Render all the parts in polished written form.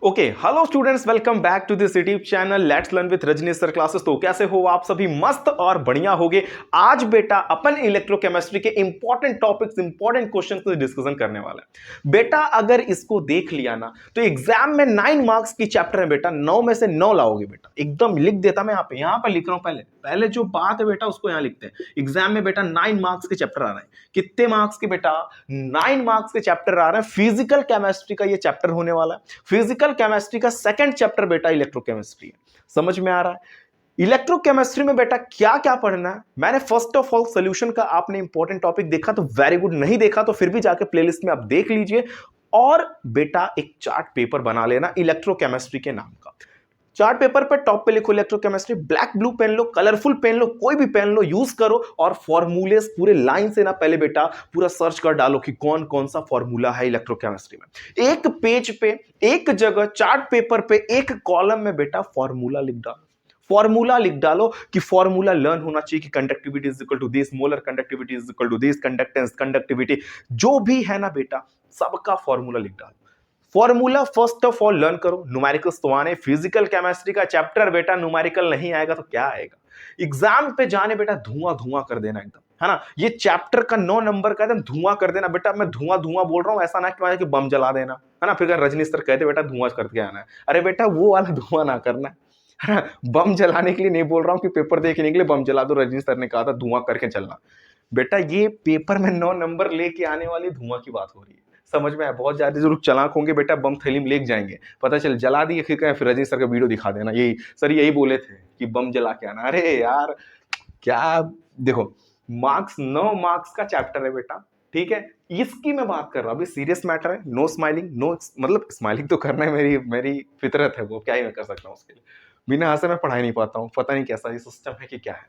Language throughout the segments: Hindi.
Okay hello students, welcome back to this YouTube channel let's learn with Rajneesh sir classes. तो कैसे हो आप सभी? मस्त और बढ़िया होगे। आज बेटा अपन इलेक्ट्रोकेमिस्ट्री के इंपॉर्टेंट टॉपिक्स, इंपॉर्टेंट क्वेश्चन को डिस्कशन करने वाला है। बेटा अगर इसको देख लिया ना तो एग्जाम में 9 मार्क्स की चैप्टर है बेटा, 9 में से 9 लाओगे बेटा। एकदम लिख देता मैं यहाँ पे लिख रहा हूं। पहले पहले जो बात है बेटा उसको यहाँ लिखते हैं। एग्जाम में बेटा 9 मार्क्स के चैप्टर आ रहे हैं। कितने मार्क्स के बेटा? 9 मार्क्स के चैप्टर आ रहे हैं। फिजिकल केमिस्ट्री का ये चैप्टर होने वाला है। फिजिकल केमिस्ट्री का सेकंड चैप्टर बेटा इलेक्ट्रोकेमिस्ट्री है। समझ में आ रहा है? इलेक्ट्रोकेमिस्ट्री में बेटा क्या क्या पढ़ना है? मैंने फर्स्ट ऑफ ऑल सॉल्यूशन का आपने इंपॉर्टेंट टॉपिक देखा तो वेरी गुड, नहीं देखा तो फिर भी जाके प्लेलिस्ट में आप देख लीजिए। और बेटा एक चार्ट पेपर बना लेना इलेक्ट्रोकेमिस्ट्री के नाम का। चार्ट पेपर पे टॉप पे लिखो इलेक्ट्रोकेमिस्ट्री, ब्लैक ब्लू पेन लो, कलरफुल पेन लो, कोई भी पेन लो, यूज करो और फॉर्मूलेस पूरे लाइन से ना पहले बेटा पूरा सर्च कर डालो कि कौन कौन सा फॉर्मूला है इलेक्ट्रोकेमिस्ट्री में। एक पेज पे, एक जगह चार्ट पेपर पे, एक कॉलम में बेटा फॉर्मूला लिख डालो। फॉर्मूला लिख डालो कि फॉर्मूला लर्न होना चाहिए कि conductivity is equal to this, molar conductivity is equal to this, conductance, conductivity जो भी है ना बेटा सबका फॉर्मूला लिख डालो। Formula first of all learn करो। न्यूमेरिकल्स तो आने, फिजिकल केमिस्ट्री का चैप्टर बेटा न्यूमेरिकल नहीं आएगा तो क्या आएगा? एग्जाम पे जाने बेटा धुआं धुआं कर देना एकदम, है ना। ये चैप्टर का 9 नंबर का एकदम धुआं कर देना बेटा। मैं धुआं धुआं बोल रहा हूं, ऐसा ना कि बम जला देना, है ना। फिर रजनी सर कहते बेटा धुआं करके आना है। अरे बेटा वो वाला धुआं ना करना है ना। बम जलाने के लिए नहीं बोल रहा हूं कि पेपर देखने के लिए बम जला दो। रजनी सर ने कहा था धुआं करके चलना। बेटा ये पेपर में 9 नंबर लेके आने वाली धुआं की बात हो रही है। समझ में आया? बहुत ज्यादा जरूर चालाक होंगे बेटा, बम थैली में लेके जाएंगे, पता चल जला दिए, फिर रजनी सर का वीडियो दिखा देना, यही सर यही बोले थे कि बम जला के आना। अरे यार क्या, देखो मार्क्स 9 मार्क्स का चैप्टर है बेटा, ठीक है। इसकी मैं बात कर रहा हूं, अभी सीरियस मैटर है। नो स्माइलिंग, नो मतलब स्माइलिंग तो करना है, मेरी मेरी फितरत है वो, क्या ही मैं कर सकता हूँ उसके लिए। बिना हंसे मैं पढ़ाई नहीं पाता हूँ, पता नहीं कैसा ये सिस्टम है कि क्या है।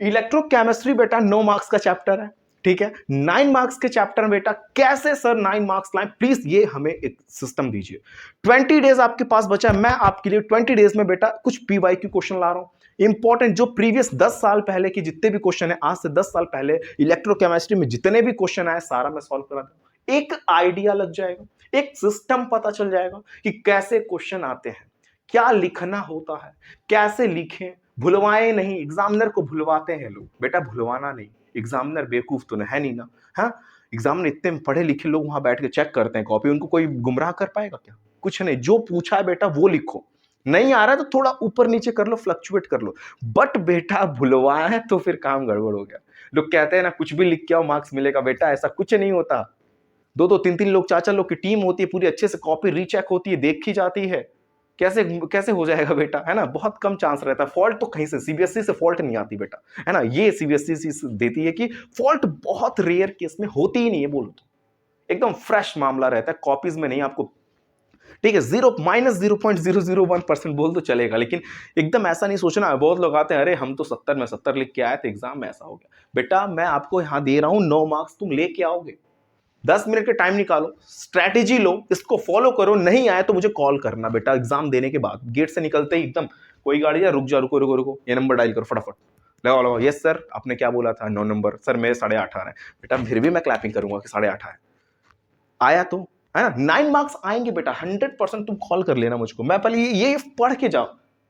इलेक्ट्रोकेमिस्ट्री बेटा 9 मार्क्स का चैप्टर है, ठीक है। 9 मार्क्स के चैप्टर में बेटा कैसे सर 9 मार्क्स लाएं, प्लीज ये हमें एक सिस्टम दीजिए। 20 डेज आपके पास बचा है, मैं आपके लिए 20 डेज में बेटा कुछ पीवाईक्यू क्वेश्चन ला रहा हूं इंपॉर्टेंट, जो प्रीवियस 10 साल पहले के जितने भी क्वेश्चन है, आज से 10 साल पहले इलेक्ट्रोकेमिस्ट्री में जितने भी क्वेश्चन आए सारा मैं सॉल्व करा दूंगा। एक आइडिया लग जाएगा, एक सिस्टम पता चल जाएगा कि कैसे क्वेश्चन आते हैं, क्या लिखना होता है, कैसे लिखें, भुलवाएं नहीं। एग्जामिनर को भुलवाते हैं लोग, बेटा भुलवाना नहीं। एग्जामिनर बेवकूफ तो है नहीं ना, हाँ। एग्जामिनर इतने पढ़े लिखे लोग वहां बैठ के चेक करते हैं कॉपी, उनको कोई गुमराह कर पाएगा क्या? कुछ नहीं, जो पूछा है बेटा वो लिखो। नहीं आ रहा है तो थोड़ा ऊपर नीचे कर लो, फ्लक्चुएट कर लो, बट बेटा भुलवाया है तो फिर काम गड़बड़ हो गया। लोग कहते हैं ना कुछ भी लिख के आओ मार्क्स मिलेगा, बेटा ऐसा कुछ नहीं होता। 2-2 3-3 लोग, 4-4 लोग की टीम होती है पूरी, अच्छे से कॉपी रीचेक होती है, देखी जाती है। कैसे कैसे हो जाएगा बेटा, है ना। बहुत कम चांस रहता है। फॉल्ट तो कहीं से सीबीएसई से फॉल्ट नहीं आती बेटा, है ना। ये सीबीएसई देती है कि फॉल्ट बहुत रेयर केस में होती ही नहीं है, बोलो तो एकदम फ्रेश मामला रहता है, कॉपीज में नहीं आपको, ठीक है। -0.001% बोल तो चलेगा, लेकिन एकदम ऐसा नहीं सोचना। बहुत लोग आते हैं, अरे हम तो 70 में 70 लिख के आए थे, एग्जाम में ऐसा हो गया। बेटा मैं आपको यहां दे रहा हूं 9 मार्क्स, तुम लेके आओगे। 10 मिनट का टाइम निकालो, स्ट्रैटेजी लो, इसको फॉलो करो। नहीं आए तो मुझे कॉल करना बेटा, एग्जाम देने के बाद गेट से निकलते ही एकदम कोई गाड़ी है, रुक जा, रुको रुको रुको, ये नंबर डायल करो फटाफट, लगाओ लगाओ। यस सर आपने क्या बोला था? 9 नंबर सर, मेरे 8.5 आ रहे हैं। बेटा फिर भी मैं क्लैपिंग करूंगा कि 8.5 है, आया तो, है ना। 9 मार्क्स आएंगे बेटा 100%। तुम कॉल कर लेना मुझको, मैं पहले ये पढ़ के जाओ,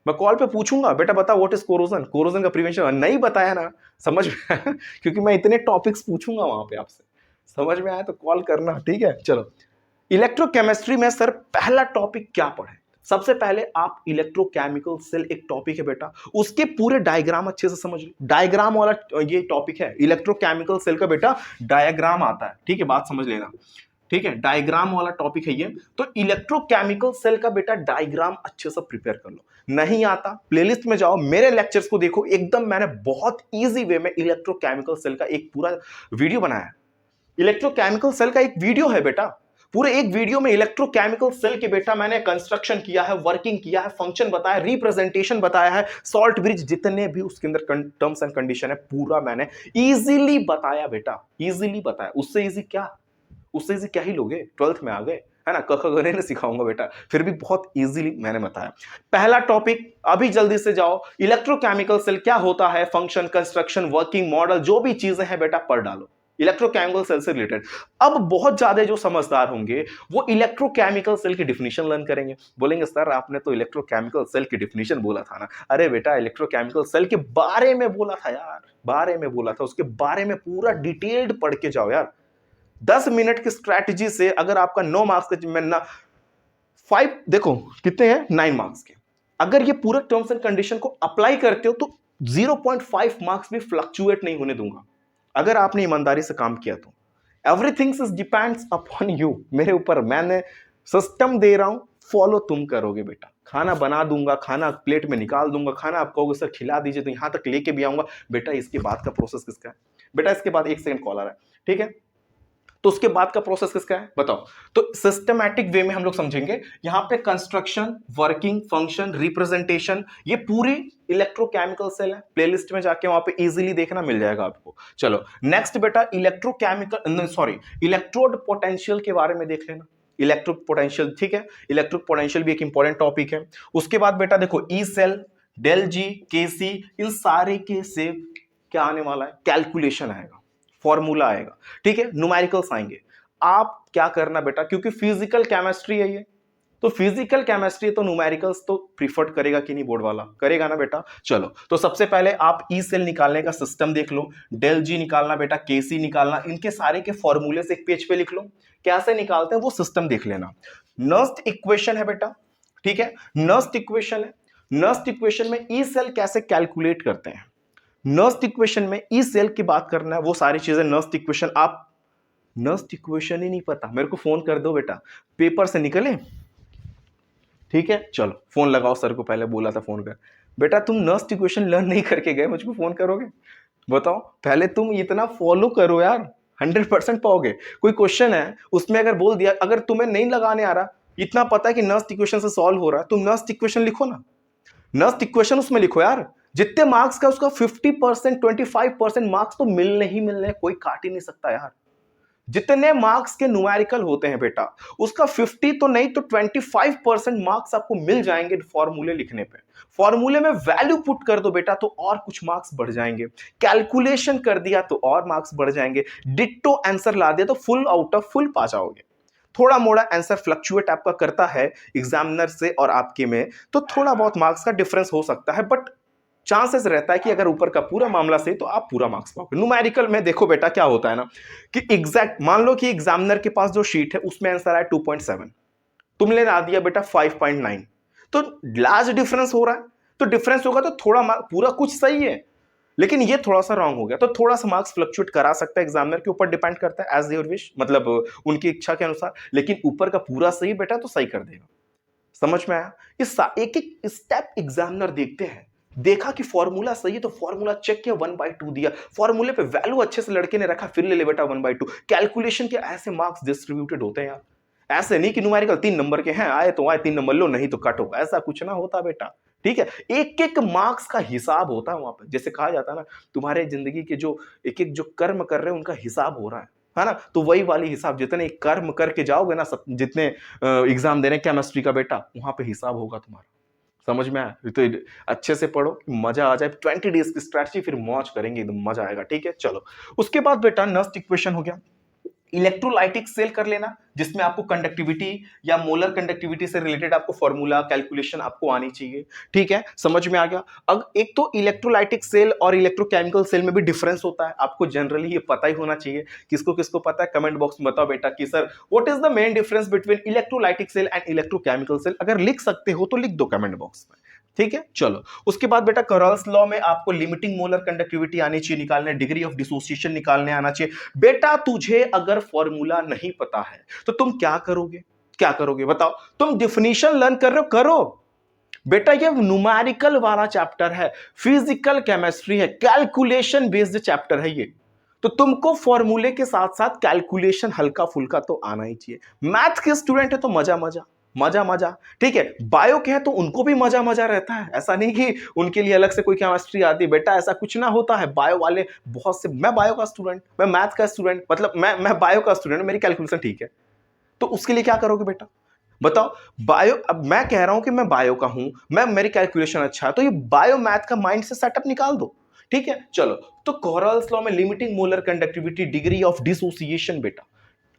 मैं कॉल पे पूछूंगा बेटा बता व्हाट इज कोरोजन, कोरोजन का प्रिवेंशन नहीं बताया ना, समझ में आया? क्योंकि मैं इतने टॉपिक्स पूछूंगा वहां पे आपसे, समझ में आया तो कॉल करना, ठीक है। चलो इलेक्ट्रोकेमिस्ट्री में सर पहला टॉपिक क्या पढ़े? सबसे पहले आप इलेक्ट्रोकेमिकल सेल एक टॉपिक है बेटा, उसके पूरे डायग्राम अच्छे से समझ लो। डायग्राम वाला ये टॉपिक है, इलेक्ट्रोकेमिकल सेल का बेटा डायग्राम आता है, ठीक है, बात समझ लेना, ठीक है। डायग्राम वाला टॉपिक है ये, तो इलेक्ट्रोकेमिकल सेल का बेटा डायग्राम अच्छे से प्रिपेयर कर लो। नहीं आता प्लेलिस्ट में जाओ, मेरे लेक्चर्स को देखो, एकदम मैंने बहुत इजी वे में इलेक्ट्रोकेमिकल सेल का एक पूरा वीडियो बनाया है। इलेक्ट्रोकेमिकल सेल का एक वीडियो है बेटा, पूरे एक वीडियो में इलेक्ट्रोकेमिकल सेल के बेटा मैंने कंस्ट्रक्शन किया है, वर्किंग किया है, फंक्शन बताया, रिप्रेजेंटेशन बताया है, सॉल्ट ब्रिज जितने भी उसके अंदर टर्म्स एंड कंडीशन है पूरा मैंने इजीली बताया बेटा, इजीली बताया। उससे इजी क्या, उससे इजी क्या ही लोगे, 12th में आ गए, है ना। क ख ग घ सिखाऊंगा बेटा, फिर भी बहुत इजीली मैंने बताया। पहला टॉपिक अभी जल्दी से जाओ, इलेक्ट्रोकेमिकल सेल क्या होता है, फंक्शन, कंस्ट्रक्शन, वर्किंग, मॉडल, जो भी चीजें हैं बेटा पढ़ डालो। इलेक्ट्रोकेमिकल सेल से रिलेटेड। अब बहुत ज्यादा जो समझदार होंगे वो इलेक्ट्रोकेमिकल सेल की डिफिनीशन लर्न करेंगे। बोलेंगे सर आपने तो इलेक्ट्रोकेमिकल सेल की डिफिनीशन बोला था ना। अरे बेटा इलेक्ट्रोकेमिकल सेल के बारे में बोला था यार, बारे में बोला था, उसके बारे में पूरा डिटेल्ड पढ़ के जाओ यार। 10 मिनट की स्ट्रैटेजी से अगर आपका 9 मार्क्स का मैं ना 5 देखो कितने हैं 9 मार्क्स के, अगर ये पूरा टर्म्स एंड कंडीशन को अप्लाई करते हो तो 0.5 मार्क्स भी फ्लक्चुएट नहीं होने दूंगा अगर आपने ईमानदारी से काम किया तो। एवरीथिंग डिपेंड्स अपॉन यू, मेरे ऊपर, मैंने सिस्टम दे रहा हूं, फॉलो तुम करोगे बेटा। खाना बना दूंगा, खाना प्लेट में निकाल दूंगा, खाना आप कहोगे सर खिला दीजिए तो यहां तक लेके भी आऊंगा। बेटा इसके बाद का प्रोसेस किसका है? बेटा इसके बाद 1 सेकंड कॉल आ रहा है, ठीक है? तो उसके बाद का प्रोसेस किसका है बताओ? तो सिस्टमैटिक वे में हम लोग समझेंगे यहां पे कंस्ट्रक्शन, वर्किंग, फंक्शन, रिप्रेजेंटेशन, ये पूरी इलेक्ट्रोकेमिकल सेल है। प्लेलिस्ट में जाके वहां पे इजीली देखना मिल जाएगा आपको। चलो नेक्स्ट बेटा इलेक्ट्रोड पोटेंशियल के बारे में देख लेना। इलेक्ट्रिक पोटेंशियल, ठीक है, इलेक्ट्रिक पोटेंशियल भी एक इंपॉर्टेंट टॉपिक है। उसके बाद बेटा देखो ई सेल, डेल जी, के सी, इन सारे के से क्या आने वाला है? कैलकुलेशन आएगा, फॉर्मूला आएगा, ठीक है, न्यूमेरिकल्स आएंगे। आप क्या करना बेटा, क्योंकि फिजिकल केमिस्ट्री है ये, तो फिजिकल केमिस्ट्री तो न्यूमेरिकल्स तो प्रीफर्ड करेगा कि नहीं? बोर्ड वाला करेगा ना बेटा। चलो तो सबसे पहले आप ई सेल निकालने का सिस्टम देख लो, डेल जी निकालना बेटा, के सी निकालना, इनके सारे के फॉर्मूले से एक पेज पे लिख लो, कैसे निकालते हैं वो सिस्टम देख लेना। नर्स्ट इक्वेशन है बेटा, ठीक है, नर्स्ट इक्वेशन है। नर्स्ट इक्वेशन में ई सेल कैसे कैलकुलेट करते हैं, नर्स्ट इक्वेशन में ई सेल की बात करना है, वो सारी चीजें नर्स्ट इक्वेशन। आप नर्स्ट इक्वेशन ही नहीं पता, मेरे को फोन कर दो बेटा, पेपर से निकले, ठीक है? चलो फोन लगाओ सर को, पहले बोला था फोन कर। बेटा तुम नर्स्ट इक्वेशन लर्न नहीं करके गए, मुझको फोन करोगे? बताओ, पहले तुम इतना फॉलो करो यार, 100% पाओगे। कोई क्वेश्चन है उसमें अगर बोल दिया, अगर तुम्हें नहीं लगाने आ रहा, इतना पता है कि नर्स्ट इक्वेशन से सॉल्व हो रहा है, तुम नर्स्ट इक्वेशन लिखो ना, नर्स्ट इक्वेशन उसमें लिखो यार। जितने मार्क्स का उसका 50%, 25% मार्क्स तो मिलने ही मिलने, कोई काट ही नहीं सकता यार। जितने मार्क्स के न्यूमेरिकल होते हैं बेटा, उसका 50 तो नहीं तो 25% मार्क्स आपको मिल जाएंगे फॉर्मूले लिखने पे। फॉर्मूले में वैल्यू पुट कर दो बेटा तो और कुछ मार्क्स बढ़ जाएंगे, कैलकुलेशन कर दिया तो और मार्क्स बढ़ जाएंगे, डिट्टो आंसर ला दिया तो फुल आउट ऑफ फुल पा जाओगे। थोड़ा मोड़ा आंसर फ्लक्चुएट आपका करता है एग्जामिनर से और आपके में, तो थोड़ा बहुत मार्क्स का डिफरेंस हो सकता है, बट चांसेस रहता है कि अगर ऊपर का पूरा मामला सही तो आप पूरा मार्क्स पाओगे। न्यूमेरिकल में देखो बेटा क्या होता है ना, कि एग्जैक्ट मान लो कि एग्जामिनर के पास जो शीट है उसमें आंसर आया 2.7, तुमने ला दिया बेटा 5.9, तो लार्ज डिफरेंस हो रहा है, तो डिफरेंस होगा तो थोड़ा पूरा कुछ सही है, लेकिन ये थोड़ा सा रॉन्ग हो गया, तो थोड़ा सा मार्क्स फ्लक्चुएट करा सकता है, एग्जामिनर के ऊपर डिपेंड करता है, एज योर विश, मतलब उनकी इच्छा के अनुसार। लेकिन ऊपर का पूरा सही बेटा तो सही कर देगा। समझ में आया? इस एक एक स्टेप एग्जामिनर देखते हैं, देखा कि फॉर्मूला सही है तो फॉर्मूला चेक किया, 1/2 दिया, फॉर्मूले पे वैल्यू अच्छे से लड़के ने रखा, फिर ले ले बेटा 1/2। कैलकुलेशन के ऐसे मार्क्स डिस्ट्रीब्यूटेड होते हैं यार, ऐसे नहीं कि न्यूमेरिकल 3 नंबर के हैं, आए तो आए 3 नंबर लो, नहीं तो कट होगा, ऐसा कुछ ना होता बेटा, ठीक है? एक एक मार्क्स का हिसाब होता है वहां पर, जैसे कहा जाता है ना, तुम्हारे जिंदगी के जो एक एक जो कर्म कर रहे हैं उनका हिसाब हो रहा है ना? तो वही वाली हिसाब, जितने कर्म करके जाओगे ना, सब जितने एग्जाम दे रहे हैं केमिस्ट्री का बेटा, वहां पे हिसाब होगा तुम्हारा। समझ में आया? तो अच्छे से पढ़ो, मजा आ जाए। 20 डेज की स्ट्रैटेजी, फिर मौज करेंगे, एकदम मजा आएगा, ठीक है? चलो उसके बाद बेटा नर्स्ट इक्वेशन हो गया। इलेक्ट्रोलाइटिक सेल कर लेना, जिसमें आपको कंडक्टिविटी या मोलर कंडक्टिविटी से रिलेटेड आपको फॉर्मूला कैलकुलेशन आपको आनी चाहिए, ठीक है? समझ में आ गया? अब एक तो इलेक्ट्रोलाइटिक सेल और इलेक्ट्रोकेमिकल सेल में भी डिफरेंस होता है, आपको जनरली ये पता ही होना चाहिए। किसको किसको पता है कमेंट बॉक्स में बताओ बेटा कि sir what is the main difference between electrolytic cell and electrochemical cell. अगर लिख सकते हो तो लिख दो कमेंट बॉक्स में, ठीक है? चलो उसके बाद बेटा करॉल्स लॉ में आपको लिमिटिंग मोलर कंडक्टिविटी आनी चाहिए निकालने, डिग्री ऑफ डिसोसिएशन निकालने आना चाहिए। बेटा तुझे अगर फॉर्मूला नहीं पता है तो तुम क्या करोगे? क्या करोगे बताओ? तुम डिफिनीशन लर्न कर रहे हो, करो बेटा, ये न्यूमेरिकल वाला चैप्टर है, फिजिकल केमिस्ट्री है, कैलकुलेशन बेस्ड चैप्टर है ये, तो तुमको फॉर्मूले के साथ साथ कैलकुलेशन हल्का फुल्का तो आना ही चाहिए। मैथ के स्टूडेंट है तो मजा मजा मजा मजा, ठीक है? बायो के हैं तो उनको भी मजा मजा रहता है, ऐसा नहीं कि उनके लिए अलग से कोई केमिस्ट्री आती है बेटा, ऐसा कुछ ना होता है। बायो वाले बहुत से, मैं बायो का स्टूडेंट, मैं मैथ का स्टूडेंट, मतलब मैं बायो का स्टूडेंट, मेरी कैलकुलेशन ठीक है, तो उसके लिए क्या करोगे बेटा बताओ? बायो, अब मैं कह रहा हूं कि मैं बायो का हूं, मैं मेरी कैलकुलेशन अच्छा है, तो ये बायो मैथ का माइंड से सेटअप निकाल दो ठीक है, चलो। तो कोरल्स लॉ में limiting molar conductivity, degree of dissociation बेटा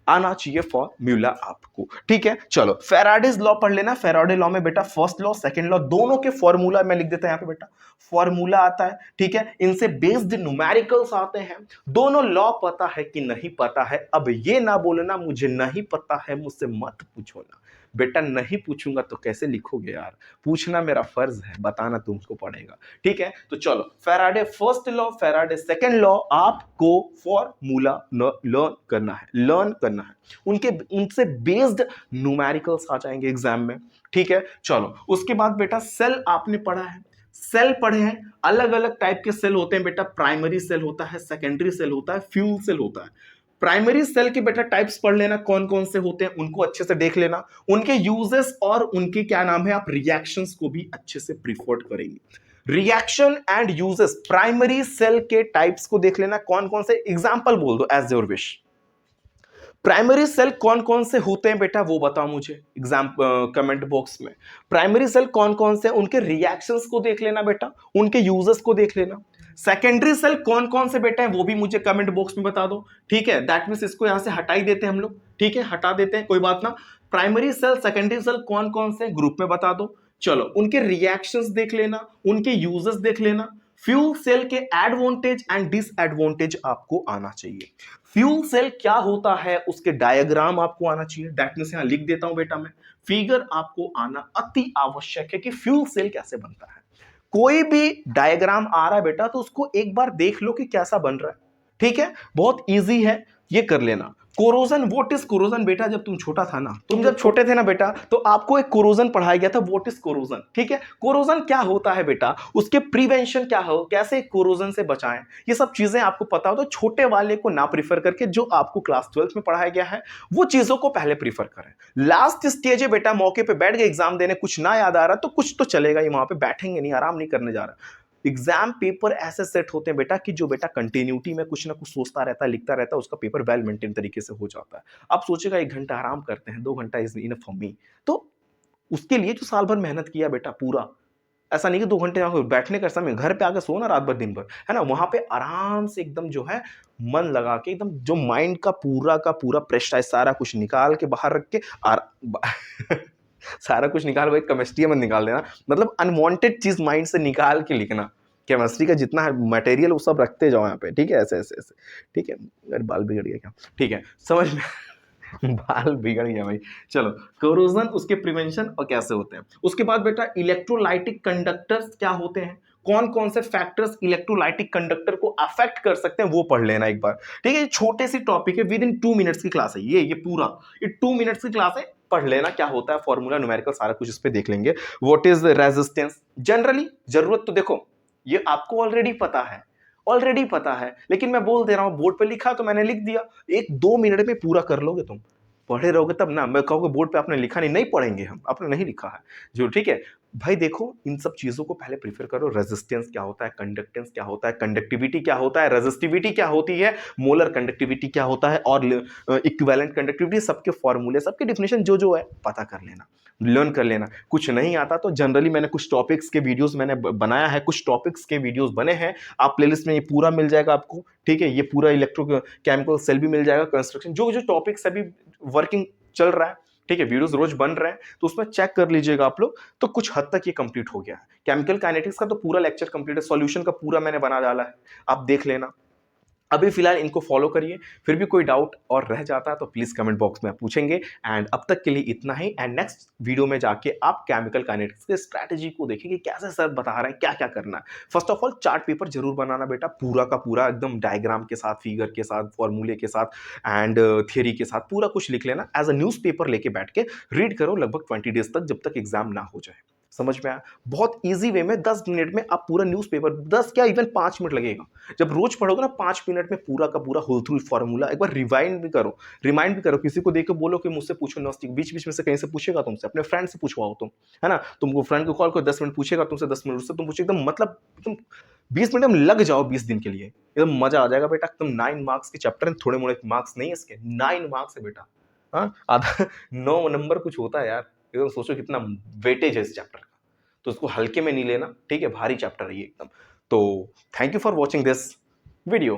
आना चाहिए फॉर्मूला आपको, ठीक है। चलो फेराडेज लॉ पढ़ लेना। फेराडे लॉ में बेटा फर्स्ट लॉ सेकंड लॉ दोनों के फॉर्मूला मैं लिख देता हूं यहां पे बेटा, फॉर्मूला आता है, ठीक है। इनसे बेस्ड न्यूमेरिकल्स आते हैं। दोनों लॉ पता है कि नहीं पता है? अब ये ना बोलना मुझे नहीं पता है, मुझसे मत पूछो ना बेटा, नहीं पूछूंगा तो कैसे लिखोगे यार, पूछना मेरा फर्ज है, बताना तुमको पड़ेगा, ठीक है। तो चलो Faraday first law, Faraday second law आपको फॉर्मूला लर्न करना है, लर्न करना है। उनसे बेस्ड न्यूमेरिकल्स आ जाएंगे एग्जाम में, ठीक है। चलो उसके बाद बेटा सेल आपने पढ़ा है, सेल पढ़े हैं। अलग अलग टाइप के सेल होते हैं बेटा, प्राइमरी सेल होता है, सेकेंडरी सेल होता है, फ्यूल सेल होता है। प्राइमरी सेल के बेटा टाइप्स पढ़ लेना, कौन कौन से होते हैं उनको अच्छे से देख लेना, उनके यूजेस और उनके क्या नाम है, आप रिएक्शंस को भी अच्छे से प्रिफर्ड करेंगे। Reaction and uses primary cell के टाइप्स को देख लेना, कौन कौन से, एग्जांपल बोल दो as your wish. Primary cell कौन कौन से होते हैं बेटा वो बताओ मुझे एग्जाम कमेंट बॉक्स में। प्राइमरी सेल कौन कौन से, उनके रिएक्शंस को देख लेना बेटा, उनके यूजेस को देख लेना। सेकेंडरी सेल कौन कौन से बेटा है वो भी मुझे कमेंट बॉक्स में बता दो, ठीक है। दैट मींस इसको यहां से हटा ही देते हैं हम लोग, ठीक है, हटा देते हैं, कोई बात ना। प्राइमरी सेल सेकेंडरी सेल कौन कौन से ग्रुप में बता दो। चलो उनके रिएक्शंस देख लेना, उनके यूजेस देख लेना। फ्यूल सेल के एडवांटेज एंड डिसएडवांटेज आपको आना चाहिए। फ्यूल सेल क्या होता है उसके डायग्राम आपको आना चाहिए, दैट मींस यहां लिख देता हूं बेटा मैं, फिगर आपको आना अति आवश्यक है कि फ्यूल सेल कैसे बनता है। कोई भी डायग्राम आ रहा है बेटा तो उसको एक बार देख लो कि कैसा बन रहा है, ठीक है, बहुत इजी है, ये कर लेना। कोरोजन, व्हाट इज कोरोजन बेटा, जब तुम छोटा था ना, तुम जब छोटे थे ना बेटा तो आपको एक कोरोजन पढ़ाया गया था, व्हाट इज कोरोजन, ठीक है। कोरोजन क्या होता है बेटा, उसके प्रिवेंशन क्या हो, कैसे कोरोजन से बचाएं, ये सब चीजें आपको पता हो तो छोटे वाले को ना प्रीफर करके जो आपको क्लास 12 में पढ़ाया गया है वो चीजों को पहले प्रीफर करें। लास्ट स्टेज है बेटा, मौके पे बैठ गए एग्जाम देने, कुछ ना याद आ रहा तो कुछ तो चलेगा ही, वहां पे बैठेंगे नहीं, आराम नहीं करने जा रहा। एग्जाम पेपर ऐसे सेट होते हैं बेटा कि जो बेटा कंटिन्यूटी में कुछ ना कुछ सोचता रहता है, लिखता रहता है, उसका पेपर वेल मेंटेन तरीके से हो जाता है। आप सोचेगा 1 घंटा आराम करते हैं, 2 घंटा इज इनफ फॉर मी, तो उसके लिए जो साल भर मेहनत किया बेटा पूरा, ऐसा नहीं कि 2 घंटे बैठने का समय, घर पे आके सो ना रात भर दिन भर, है ना, वहां पे आराम से एकदम जो है मन लगा के एकदम जो माइंड का पूरा प्रेशर सारा कुछ निकाल के बाहर रख के सारा कुछ निकाल, वही केमिस्ट्री में निकाल देना, मतलब अनवांटेड चीज माइंड से निकाल के लिखना। केमिस्ट्री का जितना है मटेरियल वो सब रखते जाओ यहाँ पे, ठीक है, ऐसे ऐसे ऐसे, ठीक है। अरे बाल बिगड़ गया क्या, ठीक है, समझ में बाल बिगड़ गया भाई। चलो कोरोजन, उसके प्रिवेंशन और कैसे होते हैं। उसके बाद बेटा इलेक्ट्रोलाइटिक कंडक्टर्स क्या होते हैं, कौन कौन से फैक्टर्स इलेक्ट्रोलाइटिक कंडक्टर को अफेक्ट कर सकते हैं वो पढ़ लेना एक बार, ठीक है। छोटे सी टॉपिक है, विद इन 2 मिनट्स की क्लास है ये पूरा, ये 2 मिनट्स की क्लास है, पढ़ लेना क्या होता है, फॉर्मूला न्यूमेरिकल सारा कुछ इस पे देख लेंगे। व्हाट इज रेजिस्टेंस, जनरली जरूरत तो देखो ये आपको ऑलरेडी पता है, ऑलरेडी पता है, लेकिन मैं बोल दे रहा हूं, बोर्ड पे लिखा तो मैंने लिख दिया, 1-2 मिनट में पूरा कर लोगे तुम, पढ़े रहोगे तब ना। मैं कहूँगा बोर्ड पे आपने लिखा नहीं, नहीं पढ़ेंगे हम, आपने नहीं लिखा है जो, ठीक है भाई। देखो इन सब चीजों को पहले प्रीफर करो, रेजिस्टेंस क्या होता है, कंडक्टेंस क्या होता है, कंडक्टिविटी क्या होता है, रेजिस्टिविटी क्या होती है, मोलर कंडक्टिविटी क्या होता है, और इक्विवेलेंट कंडक्टिविटी, सबके फॉर्मूले सबके डिफिनेशन जो जो है पता कर लेना, लर्न कर लेना। कुछ नहीं आता तो जनरली मैंने कुछ टॉपिक्स के वीडियोस मैंने बनाया है, कुछ टॉपिक्स के वीडियोस बने हैं, आप प्लेलिस्ट में ये पूरा मिल जाएगा आपको, ठीक है। ये पूरा इलेक्ट्रो केमिकल सेल भी मिल जाएगा, कंस्ट्रक्शन जो जो टॉपिक्स अभी वर्किंग चल रहा है, ठीक है, वीडियोस रोज बन रहे हैं तो उसमें चेक कर लीजिएगा आप लोग, तो कुछ हद तक ये कंप्लीट हो गया है। केमिकल काइनेटिक्स का तो पूरा लेक्चर कंप्लीट है, सॉल्यूशन का पूरा मैंने बना डाला है, आप देख लेना। अभी फिलहाल इनको फॉलो करिए, फिर भी कोई डाउट और रह जाता है तो प्लीज कमेंट बॉक्स में पूछेंगे। एंड अब तक के लिए इतना ही, एंड नेक्स्ट वीडियो में जाके आप केमिकल काइनेटिक्स के स्ट्रैटेजी को देखेंगे, कैसे सर बता रहे हैं क्या क्या करना है। First of all chart paper जरूर बनाना बेटा, पूरा का पूरा एकदम डायग्राम के साथ, फिगर के साथ, फॉर्मूले के साथ एंड थियरी के साथ पूरा कुछ लिख लेना, एज अ न्यूज पेपर लेके बैठ के रीड करो लगभग 20 डेज तक, जब तक एग्जाम ना हो जाए। समझ में आया, बहुत इजी वे में 10 मिनट में आप पूरा न्यूज़पेपर, 10 क्या इवन 5 मिनट लगेगा, जब रोज पढ़ोगे ना 5 मिनट में पूरा का पूरा होल थ्रू फॉर्मूला एक बार रिवाइंड भी करो, रिमाइंड भी करो, किसी को देख के बोलो कि मुझसे पूछो, नॉस्टिक बीच बीच में से कहीं से पूछेगा तुमसे, अपने फ्रेंड से पूछवाओ तुम, है ना, तुमको फ्रेंड को कॉल करो 10 मिनट पूछेगा तुमसे, 10 मिनट उससे तुम पूछो, एकदम मतलब तुम 20 मिनट में लग जाओ 20 दिन के लिए, एकदम मजा आ जाएगा बेटा। तुम 9 मार्क्स के चैप्टर, थोड़े मोड़े मार्क्स नहीं है इसके, 9 मार्क्स है बेटा, हाँ आधा 9 नंबर कुछ होता है यार, एकदम सोचो कितना वेटेज है इस चैप्टर, तो उसको हल्के में नहीं लेना, ठीक है, भारी चैप्टर है ये एकदम। तो thank you for watching this video.